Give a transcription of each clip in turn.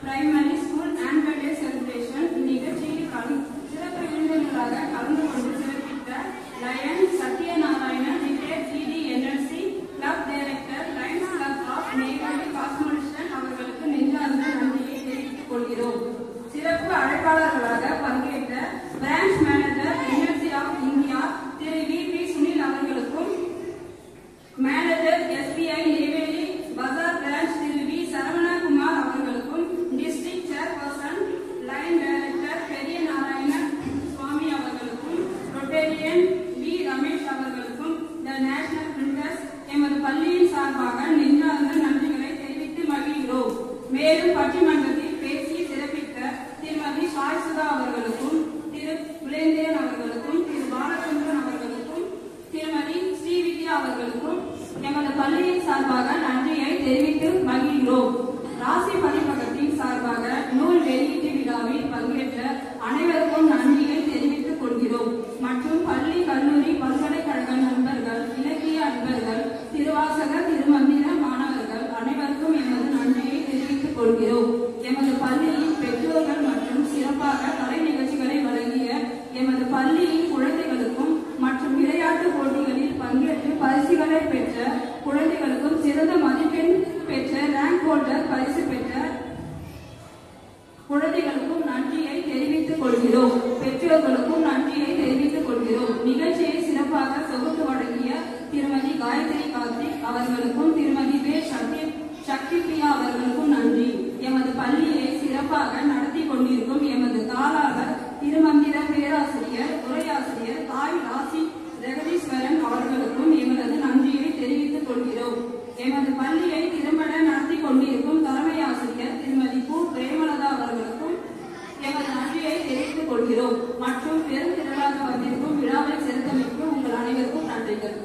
Primary School Annual Day Celebration நிகழ்ச்சியில் சிறப்பு விருந்தினராக கலந்து கொண்டு சிறப்பித்த lions Sathyanarayanan retired GD NLC club director lions club of Neyveli cosmopolitan அவர்களுக்கு நெஞ்சார்ந்த நன்றியை தெரிவித்துக் கொள்கிறோம். சிறப்பு அழைப்பாளர்களாக பங்கேற்ற branch manager NLC of India Thiru V Sunil அவர்களுக்கும், manager SBI Neyveli Bazaar branch Thiru V Saravanakumar அவர்களுக்கும், டிஸ்ட்ரிக்ட் சேர்பர்சன் லைன் டைரக்டர் பெரிய நாராயண சுவாமி அவர்களுக்கும், ரொட்டேரியன் வி ரமேஷ் அவர்களுக்கும், த நேஷனல் பிரிண்டர்ஸ் எமது பள்ளியின் சார்பாக நெஞ்சார்ந்த நன்றிகளை தெரிவித்து மகிழ்கிறோம். மேலும் பட்டிமன்றத்தில் பேசி சிறப்பித்த திருமதி சாய்சுதா அவர்களுக்கும், திரு புலேந்திரன் அவர்களுக்கும், திரு பாலச்சந்திரன் அவர்களுக்கும், திருமதி ஸ்ரீவித்யா அவர்களுக்கும் எமது பள்ளியின் சார்பாக நன்றியை தெரிவித்து மகிழ்கிறோம். ராசி பதிப்பகத்தின் சார்பாக நூல் வெளியீட்டு விழாவில் பங்கேற்ற அனைவருக்கும் நன்றியை தெரிவித்துக் கொள்கிறோம். மற்றும் பள்ளி, கல்லூரி, பல்கலைக்கழக நண்பர்கள், இலக்கிய அன்பர்கள், திருவாசக திருமந்திர மாணவர்கள் அனைவருக்கும் எமது நன்றியை தெரிவித்துக் கொள்கிறோம். எமது பள்ளியின் பெற்றோர்கள் மற்றும் சிறப்பாக கலை நிகழ்ச்சிகளை வழங்கிய எமது பள்ளியின் குழந்தைகளுக்கும் மற்றும் விளையாட்டு போட்டிகளில் பங்கேற்று பரிசுகளை பெற்ற குழந்தைகளுக்கும், சிறந்த மதிப்பெண் பெற்ற ரேங்க் ஹோல்டர் பரிசு பெற்ற குழந்தைகளுக்கும் நன்றியை தெரிவித்துக் கொள்கிறோம். பெற்றோர்களுக்கும் நன்றியை தெரிவித்துக் கொள்கிறோம். நிகழ்ச்சியை சிறப்பாக தொகுத்து வழங்கிய திருமதி காயத்ரி கார்த்திக் அவர்களுக்கும், திருமதி வே சக்தி பிரியா அவர்களுக்கும் நன்றி. எமது பள்ளியை சிறப்பாக நடத்தி கொண்டிருக்கும் எமது தாளாளர், திருமந்திர பேராசிரியர், உரையாசிரியர் தாய் ராசி ஜெகதீஸ்வரன் அவர்களுக்கும் எமது நன்றியை தெரிவித்துக் கொள்கிறோம். எமது பள்ளியை திறம்பட நடத்தி கொண்டிருக்கும் தலைமை ஆசிரியர் திருமதி கு பிரேமலதா அவர்களுக்கும் எமது நன்றியை தெரிவித்துக் கொள்கிறோம். மற்றும் பெரும் திரளாக வந்திருக்கும் விழாவை சிறந்தமைக்கு உங்கள் அனைவருக்கும் நன்றிகள்.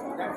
Bukan.